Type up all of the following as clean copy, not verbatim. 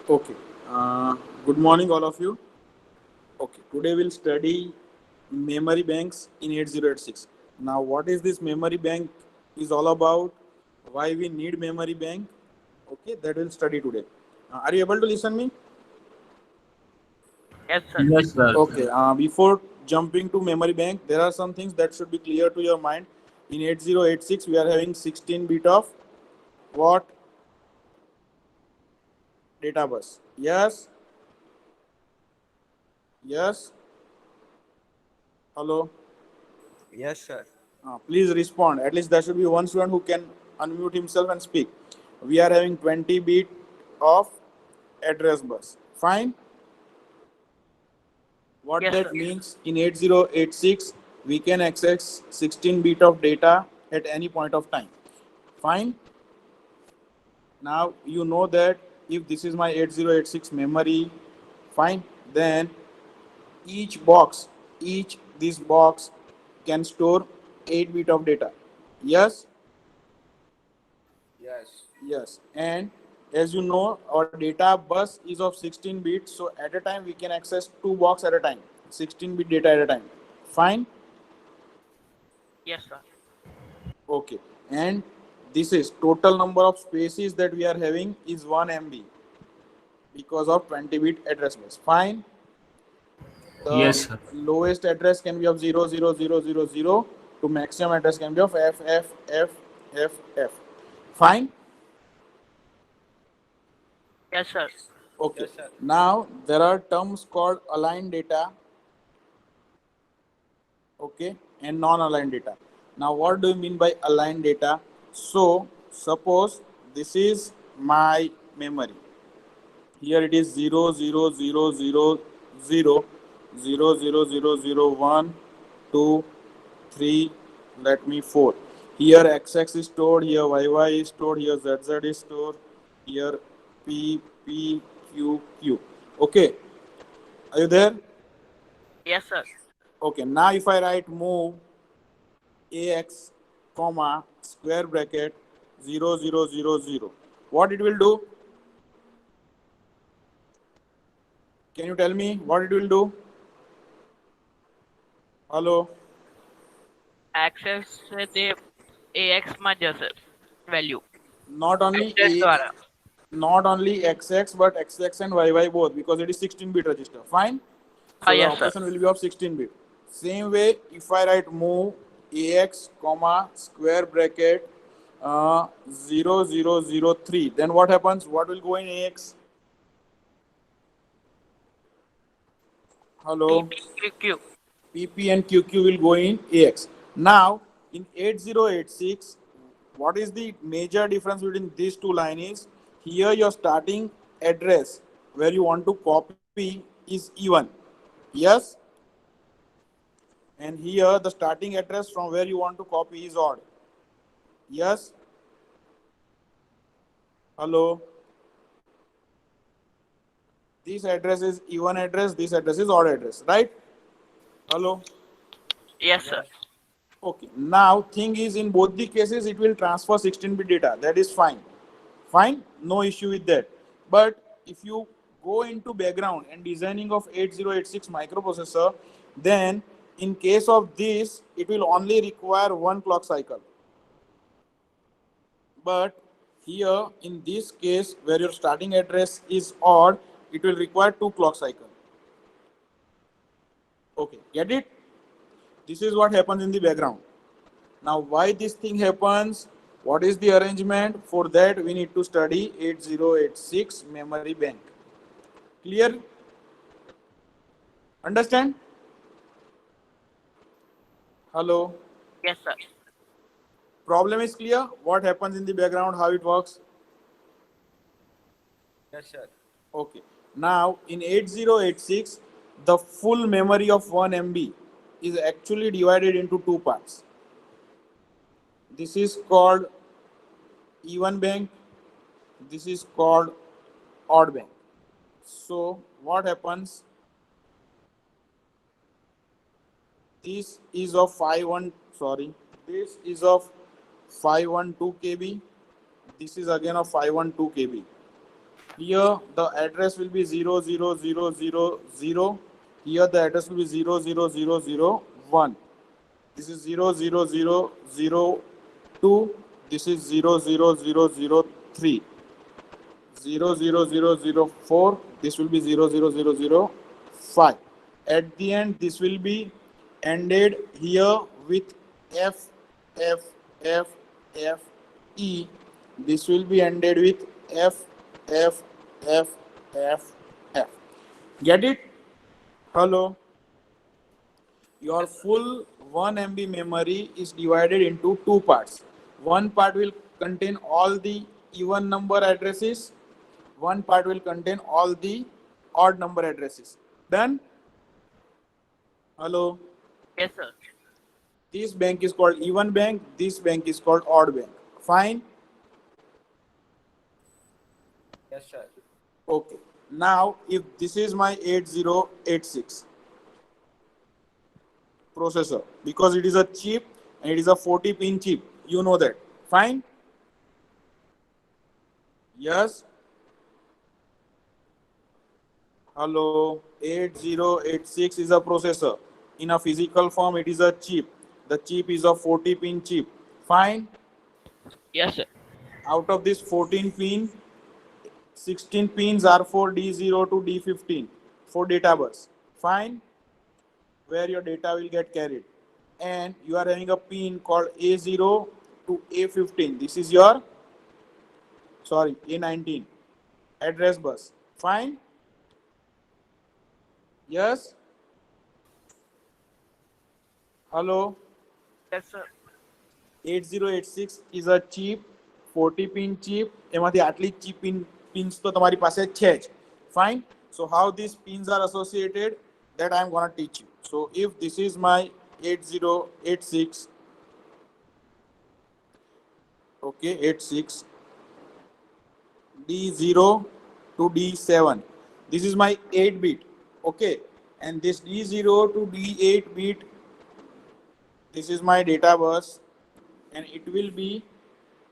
Okay. Uh, Good morning, all of you. Okay. Today we'll study memory banks in 8086. Now, what is this memory bank is all about? Why we need memory bank? Okay, that we'll study today. Are you able to listen me? Yes, sir. Yes, sir. Okay. Before jumping to memory bank, there are some things that should be clear to your mind. In 8086, we are having 16 bit of what data bus? Yes. Yes. Hello. Yes, sir. Please respond. At least there should be one student who can unmute himself and speak. We are having 20 bit of address bus. Fine. What Yes, that sir. means in 8086, we can access 16 bit of data at any point of time. Fine. Now you know that if this is my 8086 memory, fine, then each box, each this box can store 8 bit of data. Yes. Yes. Yes, and as you know, our data bus is of 16 bits, so at a time we can access two box at a time, 16-bit data at a time. Fine. Yes, sir. Okay, and this is total number of spaces that we are having is 1 MB because of 20-bit address bus. Fine. The Yes, sir. lowest address can be of 00000 to maximum address can be of FFFFF. Fine. Yes, sir. Okay. Yes, sir. Now there are terms called aligned data, okay, and non-aligned data. Now what do you mean by aligned data? So suppose this is my memory. Here it is 0000000000123. Let me 4. Here XX is stored, here YY is stored, here ZZ is stored, here PPQQ. Okay, are you there? Yes, sir. Okay, now if I write move AX comma square bracket 0000, what it will do? Can you tell me what it will do? Hello. Access the AX માં જશે value. Not only Access A, દ્વારા. not only XX but XX and YY both because it is 16-bit register. Fine. So the Yes, sir. operation will be of 16-bit. Same way, if I write move AX comma square bracket 0003, then what happens? What will go in AX? Hello. PPQQ. PP and QQ will go in AX. Now, in 8086, what is the major difference between these two lines is here your starting address where you want to copy is even. Yes. And here the starting address from where you want to copy is odd. Yes. Hello. This address is even address, this address is odd address, right? Hello. Yes, sir. Yes. Okay. Now, thing is, in both the cases, it will transfer 16-bit data. That is fine. Fine. No issue with that. But if you go into background and designing of 8086 microprocessor, then in case of this, it will only require one clock cycle. But here, in this case, where your starting address is odd, it will require two clock cycle. Okay. Get it? This is what happens in the background. Now, why this thing happens? What is the arrangement? For that, we need to study 8086 memory bank. Clear? Understand? Hello? Yes, sir. Problem is clear? What happens in the background? How it works? Yes, sir. Okay. Now, in 8086, the full memory of 1 MB is actually divided into two parts. This is called even bank. This is called odd bank. So, what happens? This is of 51, sorry, this is of 512 kb. This is again of 512 kb. Here the address will be 00000. Here the address will be 00001. This is 00002. This is 00003. 00004. This will be 00005. At the end, this will be ended here with F, F, F, F, E. This will be ended with F, F, F, F, F. Get it? Hello. Your full 1 MB memory is divided into two parts. One part will contain all the even number addresses. One part will contain all the odd number addresses. Done? Hello. Yes, sir. This bank is called even bank. This bank is called odd bank. Fine? Yes, sir. Okay. Now, if this is my 8086 processor, because it is a chip and it is a 40-pin chip, you know that. Fine? Yes? Hello. 8086 is a processor. In a physical form, it is a chip. The chip is a 40-pin chip. Fine? Yes, sir. Out of this 14 pin, 16 pins are for D0 to D15 for data bus. Fine? Where your data will get carried. And you are having a pin called A0 to A15. This is your, sorry, A19 address bus. Fine? Yes? Hello? Yes, sir. 8086 is a chip, 40 pin chip. એમાંથી આટલી chip pins તો તમારી પાસે છે જ. Fine? So how these pins are associated, that I am going to teach you. So if this is my 8086, okay, 86 D0 to D7. This is my 8 bit, okay, and this D0 to D8 bit, this is my data bus, and it will be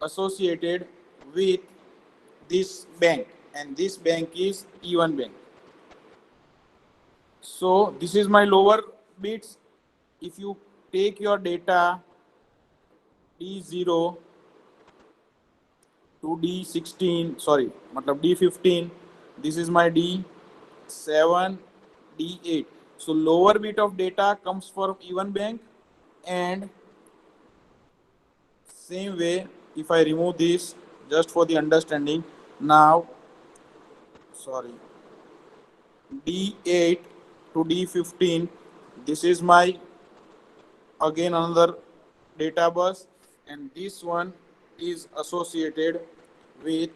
associated with this bank, and this bank is even bank. So this is my lower bits. If you take your data D0 to D16, sorry, matlab D15, this is my D7, D8. So lower bit of data comes from even bank, and same way, if I remove this just for the understanding, now, sorry, D8 to D15, this is my, again, another data bus, and this one is associated with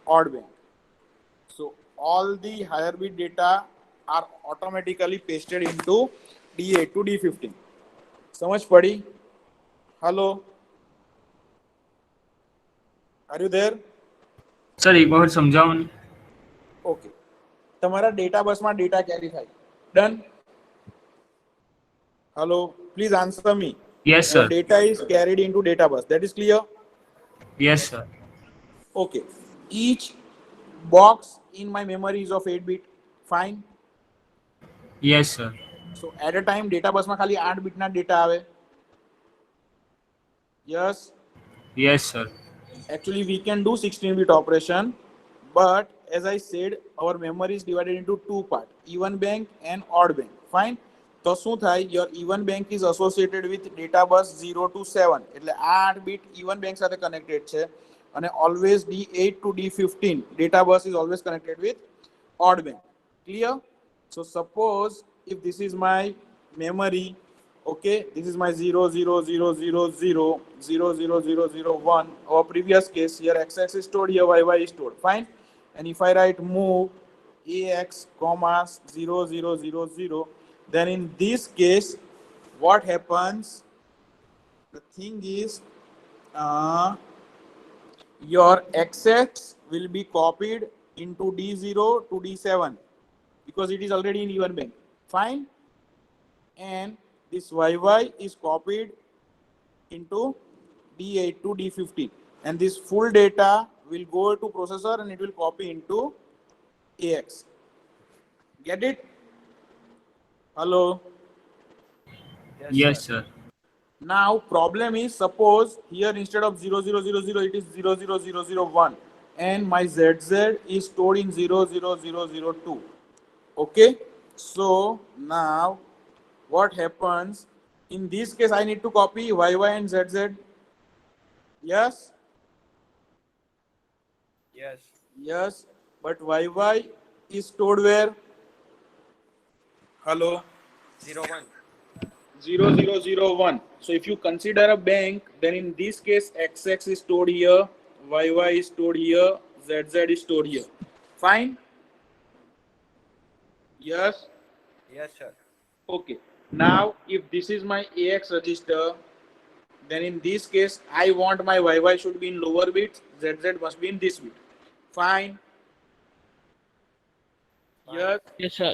odd bank. So all the higher bit data are automatically pasted into D8 to D15. समझ पड़ी? Hello? Are you there? Sir એક વખત સમજાવો ને. Okay. તમારા data બસમાં data કેરી થાય. Done? Hello? Please answer me. Yes, Your sir. data is carried into data bus. That is clear? Yes, sir. Okay. Each box in my memory is of 8 bit. Fine? Yes, sir. So at a time data bus માં ખાલી 8 bit ના data આવે. Yes? Yes, sir. Actually we can do 16 bit operation, but as I said, our memory is divided into two parts, even bank and odd bank. Fine? તો શું થાય, your even bank is associated with data bus 0 to 7, એટલે 8 bit even bank સાથે connected છે, અને always D8 to D15 data bus is always connected with odd bank. Clear? So suppose if this is my memory, okay, this is my 000000001. Our previous case, here x-axis is stored, here y is stored. Fine? And if I write move ax comma 0000, then in this case, what happens? The thing is, your x-axis will be copied into D0 to D7 because it is already in even bank. Fine? And this YY is copied into D8 to D15, and this full data will go to processor and it will copy into AX. Get it? Hello. Yes, sir. Now problem is, suppose here instead of 0000 it is 00001 and my ZZ is stored in 00002. Okay, so now what happens in this case? I need to copy YY and ZZ. Yes, Yes. yes, but YY is stored where? Hello. 01. 0001. So if you consider a bank, then in this case XX is stored here, YY is stored here, ZZ is stored here. Fine? Yes. Yes, sir. Okay. Now if this is my AX register, then in this case I want my YY should be in lower bit, ZZ must be in this bit. Fine? Yes. Yes, sir.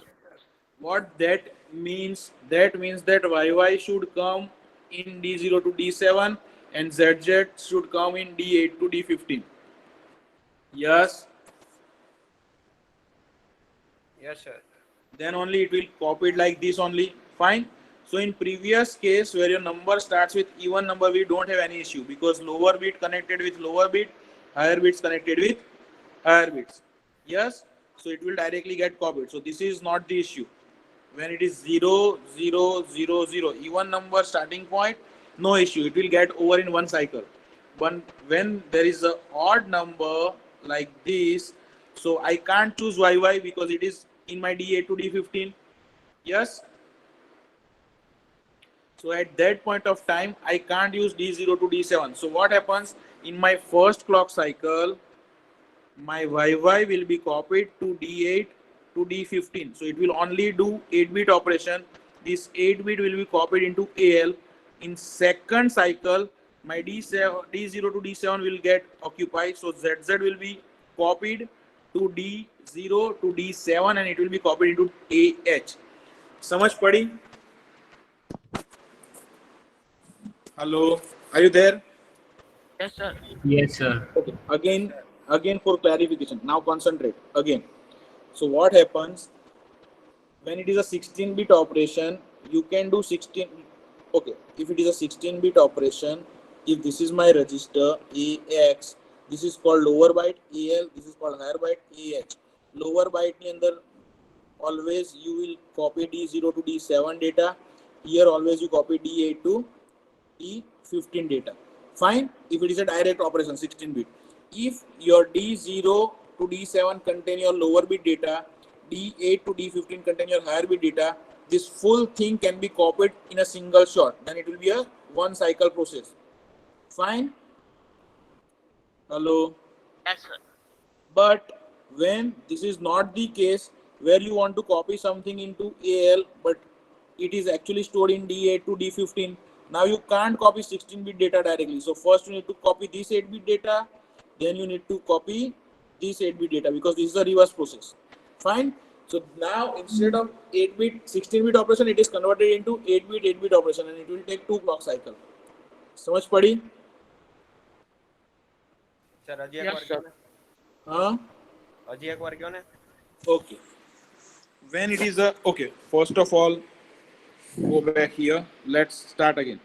What that means? That means that YY should come in D0 to D7 and ZZ should come in D8 to D15. Yes. Yes, sir. Then only it will copy it like this only. Fine. So in previous case where your number starts with even number, we don't have any issue because lower bit connected with lower bit, higher bits connected with higher bits. Yes. So it will directly get copied. So this is not the issue. When it is 0 0 0 0 even number starting point, no issue, it will get over in one cycle. But when there is a odd number like this, so I can't choose YY because it is in my D8 to D15. Yes, so at that point of time I can't use D0 to D7. So what happens in my first clock cycle, my YY will be copied to D8 to D15. So it will only do 8-bit operation. This 8-bit will be copied into AL. In second cycle, my D0 to D7 will get occupied. So ZZ will be copied to D0 to D7 and it will be copied into AH. समझ पड़ी? Hello, are you there? Yes, sir. Yes, sir. Okay. Again for clarification. Now concentrate again. So what happens when it is a 16-bit operation? You can do 16. Okay. If it is a 16-bit operation, if this is my register AX, this is called lower byte AL. This is called higher byte AH. Lower byte ni andar always you will copy D0 to D7 data. Here always you copy D8 to D15 data. Fine. If it is a direct operation 16-bit. If your D0 to D7 contain your lower bit data, D8 to D15 contain your higher bit data, this full thing can be copied in a single shot. Then it will be a one cycle process. Fine. Hello. Yes, sir. But when this is not the case, where you want to copy something into AL, but it is actually stored in D8 to D15. Now you can't copy 16-bit data directly. So first you need to copy this 8-bit data, then you need to copy this 8-bit data because this is a reverse process. Fine. So now instead of 8-bit 16-bit operation, it is converted into 8-bit 8-bit operation and it will take 2 clock cycle. समझ पड़ी? Sir हजी एक Yes, बार sir. क्यों ने? हाँ. हजी एक बार क्यों ने? Okay. When it is a okay, first of all, go back here. Let's start again.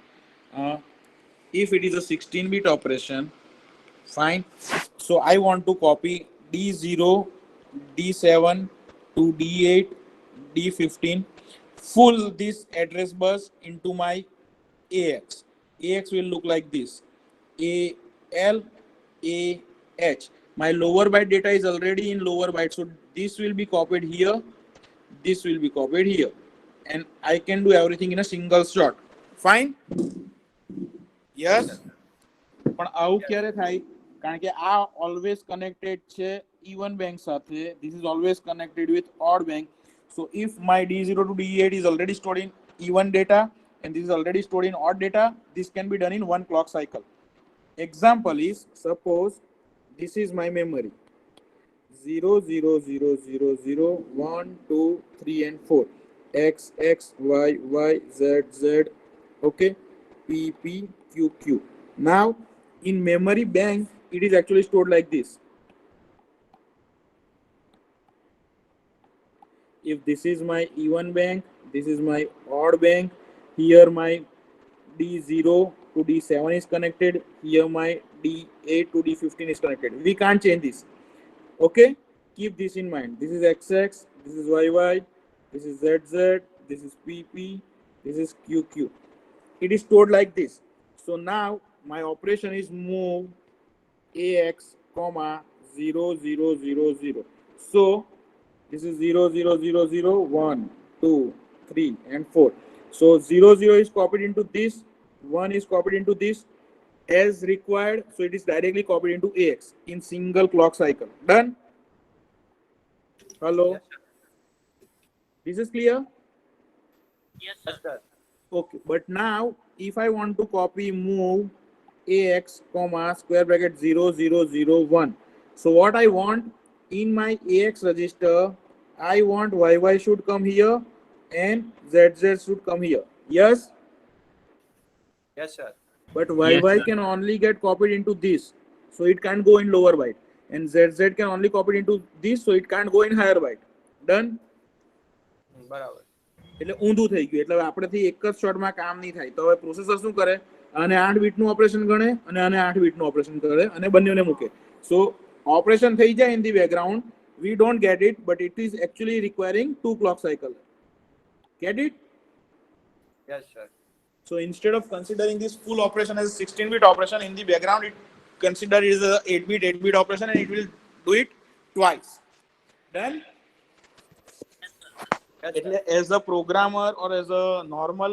If it is a 16-bit operation, fine. So I want to copy D0, D7 to D8, D15, full this address bus into my AX. AX will look like this: AL, AH. My lower byte data is already in lower byte, so this will be copied here. This will be copied here, and I can do everything in a single shot. Fine. Yes. પણ આવું ક્યારે થાય? કારણ કે આ always connected છે even bank સાથે. This is always connected with odd bank. So if my D0 to D8 is already stored in even data and this is already stored in odd data, this can be done in one clock cycle. Example is, suppose this is my memory. 0 0 0 0 0 1 2 3 and 4 X X Y Y Z Z, okay, P P Q Q. Now in memory bank it is actually stored like this. If this is my even bank, this is my odd bank. Here my D0 to D7 is connected. Here my D8 to D15 is connected. We can't change this. Okay, keep this in mind. This is XX, this is YY, this is ZZ, this is PP, this is QQ. It is stored like this. So now my operation is move AX comma 0000. So this is 0000 1 2 3 and 4. So 00 is copied into this, 1 is copied into this as required. So it is directly copied into AX in single clock cycle. Done? Hello? Yes, sir. This is clear? Yes, Yes, sir. sir. Okay, but now if I want to copy move AX comma square bracket 0001. So what I want in my AX register, I want YY should come here and ZZ should come here. Yes, Yes, sir. but Yes, YY sir. can only get copied into this, so it can't go in lower byte, and ZZ can only copy into this, so it can't go in higher byte. Done? બરાબર. એટલે ઊંધું થઈ ગયું. એટલે આપણેથી એક જ શોટમાં કામ નહીં થાય. તો હવે પ્રોસેસર શું કરે? આને 8 બીટનું ઓપરેશન ગણે અને આને 8 બીટનું ઓપરેશન કરે અને બંનેને મૂકે. સો ઓપરેશન થઈ જાય in the background. We don't get it, but it is actually requiring 2 clock cycle. Get it? Yes, sir. So instead of considering this full operation as a 16-bit operation, in the background it consider it as a 8-bit operation, and it will do it twice. Done? Yes, એટલે sir. as a programmer or as a normal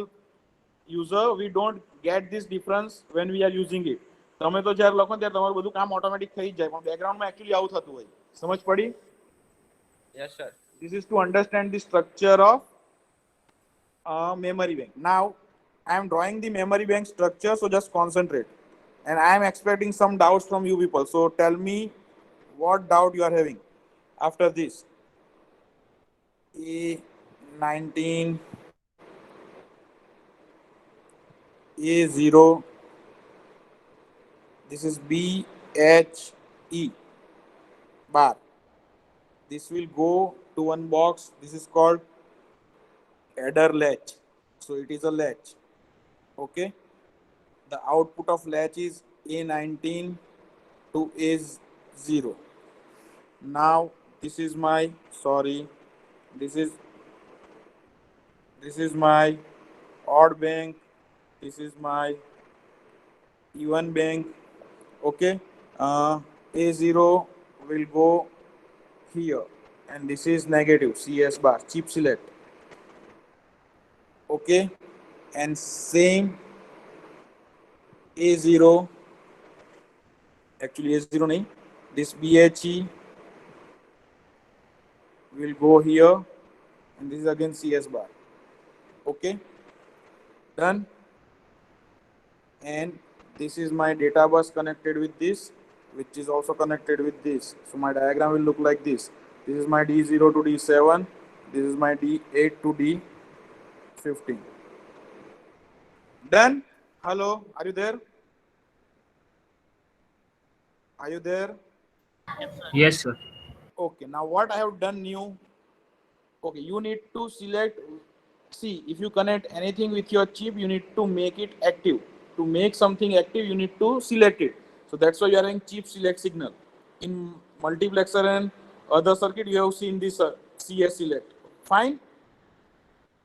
user, we don't get this difference when we are using it. તમે તો જ્યારે લખો ત્યારે તમારું બધું કામ automatic થઈ જ જાય, પણ બેકગ્રાઉન્ડમાં એકચ્યુઅલી આવું થતું હોય. સમજ પડી? Yes, sir. This is to understand the structure of memory bank. Now I am drawing the memory bank structure, so just concentrate. And I am expecting some doubts from you people. So tell me what doubt you are having after this. A19, A0, this is BHE bar. This will go to one box. This is called adder latch. So it is a latch. Okay. The output of latch is A19 to A0. Now this is my this is my odd bank. This is my even bank. Okay. A0 will go here, and this is negative CS bar, chip select. Okay, and same A0, actually A0 nahi, this BHE will go here, and this is again CS bar. Okay, done. And this is my data bus connected with this, which is also connected with this. So my diagram will look like this. This is my D0 to D7. This is my D8 to D15. Done? Hello, are you there? Are you there? Yes, sir. Okay, now what I have done new. Okay, you need to select. See, if you connect anything with your chip, you need to make it active. To make something active, you need to select it. So that's why you are having chip select signal. In multiplexer and other circuit, you have seen this CS select. Fine.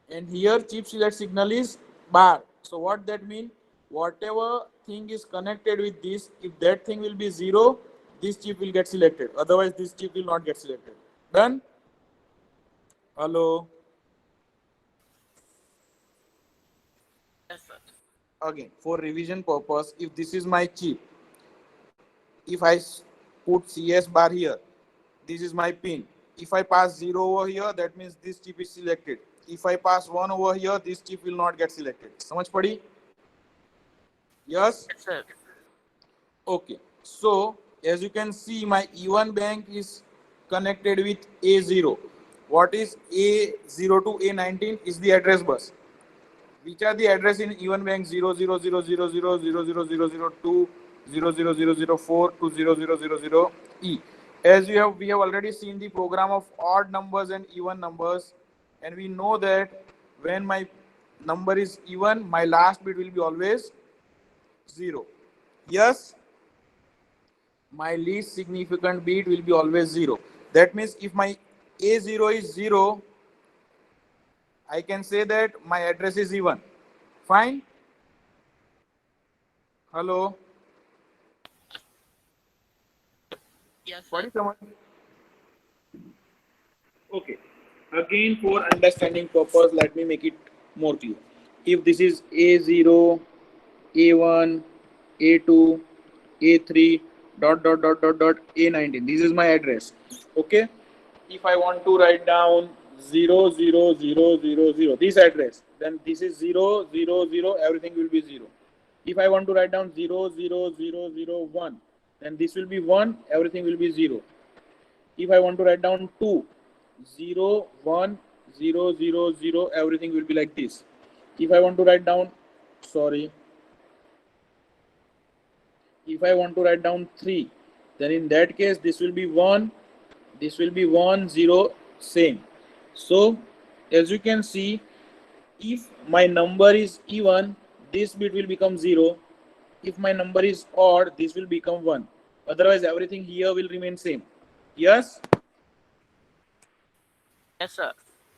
And here chip select signal is bar. So what that means? Whatever thing is connected with this, if that thing will be 0, this chip will get selected. Otherwise, this chip will not get selected. Done? Hello. Yes, sir. Again, for revision purpose, if this is my chip, if I put CS bar here, this is my pin. If I pass 0 over here, that means this chip is selected. If I pass 1 over here, this chip will not get selected. Samajh padi? Yes? Yes, sir. Okay. So, as you can see, my E1 bank is connected with A0. What is A0 to A19 is the address bus. Which are the address in E1 bank? 00000, 00002, 00004 to 0000E. As we have already seen the program of odd numbers and even numbers and we know that when my number is even, my last bit will be always 0. Yes, my least significant bit will be always 0. That means if my A0 is 0, I can say that my address is even. Fine. Hello. Yes, What sir. is someone? Okay. Again, for understanding purpose, let me make it more clear. If this is A0, A1, A2, A3, dot, A19. This is my address. Okay. If I want to write down 0, 0, 0, 0, 0, this address, then this is 0, 0, 0, everything will be 0. If I want to write down 0, 0, 0, 0, 1, then this will be 1, everything will be 0. If I want to write down 2, 0, 1, 0, 0, 0, everything will be like this. If I want to write down, sorry, if I want to write down 3, then in that case, this will be 1, this will be 1, 0, same. So, as you can see, if my number is even, this bit will become 0. If my number is odd, this will become 1. Otherwise, everything here will remain same. Yes? Yes, sir.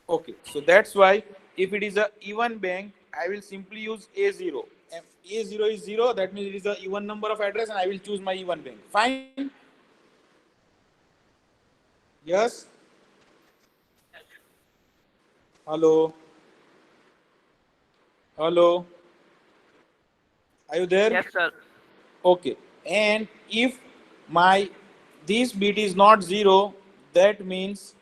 Okay, so that's why if it is a even bank, I will simply use A0. And A0 is 0, that means it is a even number of address and I will choose my even bank. Fine? Yes? Hello? Hello? Are you there? Yes, sir. Okay. And if my this bit is not 0, that means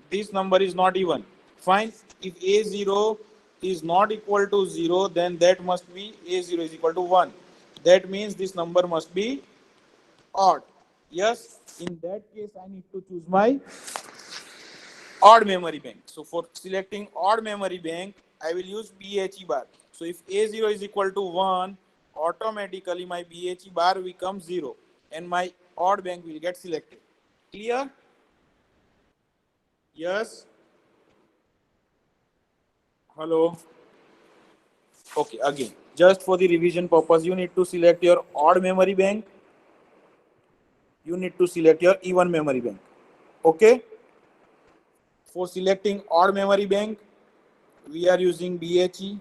this number is not even. Fine. If A0 is not equal to 0, then that must be A0 is equal to 1. That means this number must be odd. Yes. In that case, I need to choose my odd memory bank. So for selecting odd memory bank, I will use BHE bar. So if A0 is equal to 1, automatically my BHE bar becomes 0 and my odd bank will get selected. Clear? Yes? Hello? Okay, again, just for the revision purpose, you need to select your odd memory bank. You need to select your even memory bank. Okay? For selecting odd memory bank, we are using BHE.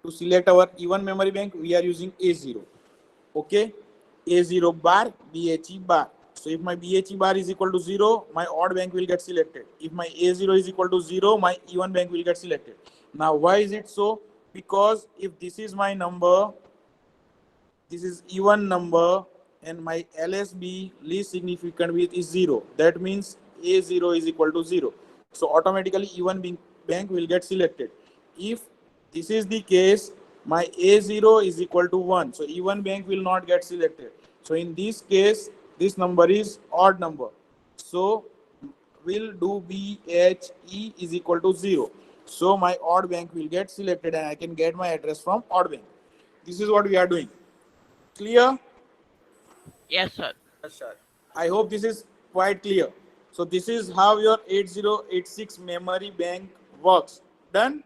To select our even memory bank, we are using A0. Okay, A0 bar, BHE bar. So if my BHE bar is equal to 0, my odd bank will get selected. If my A0 is equal to 0, my even bank will get selected. Now, why is it so? Because if this is my number, this is even number, and my LSB, least significant bit, is 0. That means A0 is equal to 0. So automatically even bank will get selected. If this is the case, my A0 is equal to 1. So even bank will not get selected. So in this case, this number is odd number. So we'll do BHE is equal to 0. So my odd bank will get selected and I can get my address from odd bank. This is what we are doing. Clear? Yes, sir. Yes, sir. I hope this is quite clear. So this is how your 8086 memory bank works. Done?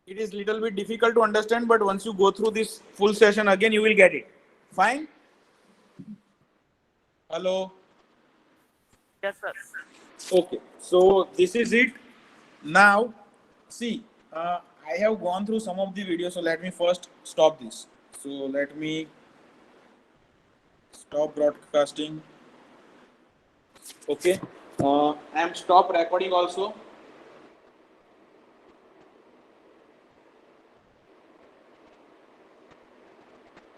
It is little bit difficult to understand, but once you go through this full session again, you will get it. Fine? Hello? Yes, sir. Okay. So this is it. Now, see, I have gone through some of the videos. So let me first stop this. So let me stop broadcasting. Okay. I am stop recording also.